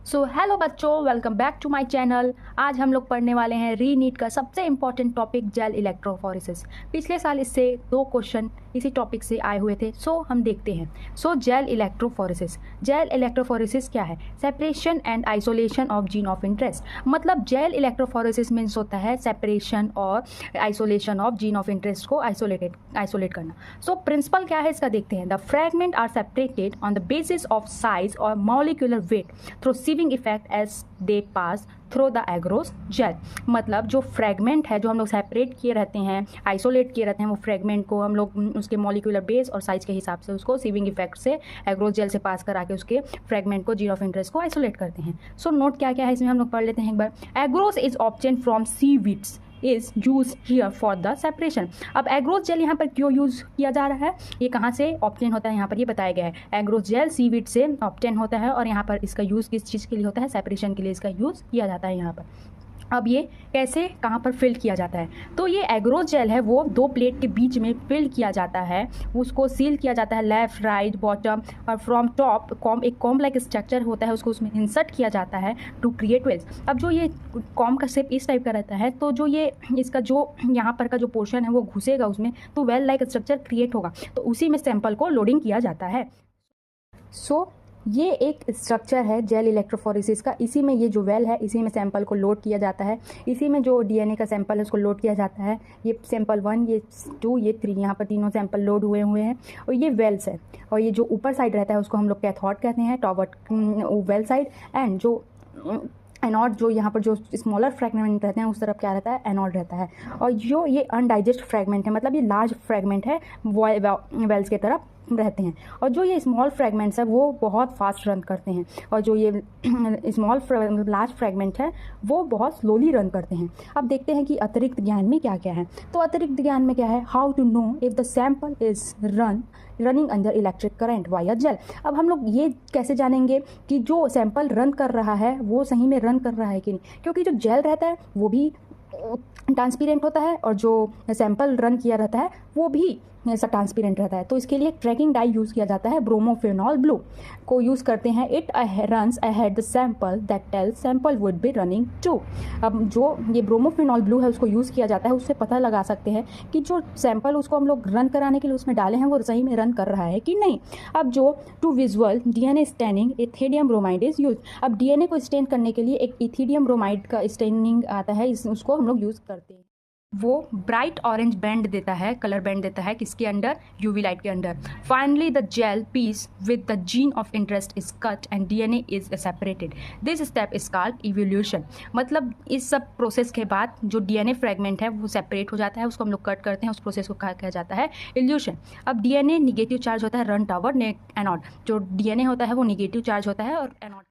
सो hello बच्चों, welcome back to my channel. आज हम लोग पढ़ने वाले हैं रीनीट का सबसे इम्पॉर्टेंट टॉपिक जेल इलेक्ट्रोफोरेसिस। पिछले साल इससे 2 क्वेश्चन इसी टॉपिक से आए हुए थे, सो हम देखते हैं। Gel electrophoresis. जेल इलेक्ट्रोफोरेसिस क्या है? Separation and isolation of gene of interest. मतलब जेल इलेक्ट्रोफोरेसिस मीन्स होता है सेपरेशन और isolation of gene of interest को आइसोलेट करना। प्रिंसिपल क्या है इसका देखते हैं। The fragment are separated on the basis of size और molecular weight through sieving effect as they pass through the agarose gel. मतलब जो फ्रेगमेंट है, जो हम लोग सेपरेट किए रहते हैं, आइसोलेट किए रहते हैं, वो फ्रेगमेंट को हम लोग उसके मॉलिक्यूलर बेस और साइज के हिसाब से उसको सीविंग इफेक्ट से एग्रोस जेल से पास करा के उसके फ्रेगमेंट को जीन ऑफ इंटरेस्ट को आइसोलेट करते हैं। नोट क्या क्या है इसमें हम लोग पढ़ लेते हैं एक बार। Agarose is obtained from seaweeds is use here for the separation. अब एग्रोस जेल यहाँ पर क्यों यूज किया जा रहा है, ये कहाँ से ऑब्टेन होता है, यहाँ पर ये बताया गया है। एग्रोस जेल सीवीड से ऑब्टेन होता है और यहाँ पर इसका यूज़ किस चीज़ के लिए होता है? सेपरेशन के लिए इसका यूज़ किया जाता है यहाँ पर। अब ये कैसे कहाँ पर फिल किया जाता है? तो ये एग्रोस जेल है वो 2 प्लेट के बीच में फिल किया जाता है, उसको सील किया जाता है लेफ्ट राइट बॉटम, और फ्रॉम टॉप एक कॉम लाइक स्ट्रक्चर होता है, उसको उसमें इंसर्ट किया जाता है टू क्रिएट वेल्स। अब जो ये कॉम का शेप इस टाइप का रहता है, तो जो ये इसका जो यहाँ पर का जो पोर्शन है वो घुसेगा उसमें, तो वेल लाइक स्ट्रक्चर क्रिएट होगा, तो उसी में सैंपल को लोडिंग किया जाता है। ये एक स्ट्रक्चर है जेल इलेक्ट्रोफोरेसिस का। इसी में ये जो वेल है, इसी में सैंपल को लोड किया जाता है, इसी में जो डीएनए का सैंपल है उसको लोड किया जाता है। ये सैंपल 1, ये 2, ये 3, यहाँ पर तीनों सैंपल लोड हुए हैं और ये वेल्स है। और ये जो ऊपर साइड रहता है उसको हम लोग कैथोड कहते हैं, टॉवर्ड वेल साइड। एंड जो एनोड, जो यहाँ पर जो स्मॉलर फ्रेगमेंट रहते हैं उस तरफ क्या रहता है? एनोड रहता है। और जो ये अनडाइजेस्ट फ्रेगमेंट है, मतलब ये लार्ज फ्रेगमेंट है, वेल्स की तरफ रहते हैं। और जो ये स्मॉल फ्रेगमेंट्स है वो बहुत फास्ट रन करते हैं, और जो ये लार्ज फ्रेगमेंट है वो बहुत स्लोली रन करते हैं। अब देखते हैं कि अतिरिक्त ज्ञान में क्या क्या है। तो अतिरिक्त ज्ञान में क्या है? How to know if the sample is running under electric current via gel. अब हम लोग ये कैसे जानेंगे कि जो सैंपल रन कर रहा है वो सही में रन कर रहा है कि नहीं? क्योंकि जो जेल रहता है वो भी ट्रांसपेरेंट होता है और जो सैंपल रन किया रहता है वो भी ऐसा ट्रांसपेरेंट रहता है। तो इसके लिए ट्रैकिंग डाई यूज़ किया जाता है, ब्रोमोफेनॉल ब्लू को यूज़ करते हैं। It runs ahead the sample that tell sample would be running too. अब जो ये ब्रोमोफेनॉल ब्लू है उसको यूज़ किया जाता है, उससे पता लगा सकते हैं कि जो सैंपल उसको हम लोग रन कराने के लिए उसमें डाले हैं वो सही में रन कर रहा है कि नहीं। अब जो to visual DNA staining ethidium bromide is use. अब डीएनए को स्टेन करने के लिए एक इथिडियम ब्रोमाइड का स्टेनिंग आता है, उसको हम लोग यूज़ करते हैं। वो ब्राइट ऑरेंज बैंड देता है, कलर बैंड देता है, किसके अंडर? यूवी लाइट के under. Finally the gel piece with the gene of interest is cut and DNA is separated. This step is called evolution. मतलब इस सब प्रोसेस के बाद जो डीएनए फ्रेगमेंट है वो सेपरेट हो जाता है, उसको हम लोग कट करते हैं, उस प्रोसेस को कहा जाता है इल्यूशन। अब डीएनए निगेटिव चार्ज होता है, रन टॉवर्ड एनोड। जो डीएनए होता है वो निगेटिव चार्ज होता है और एनोड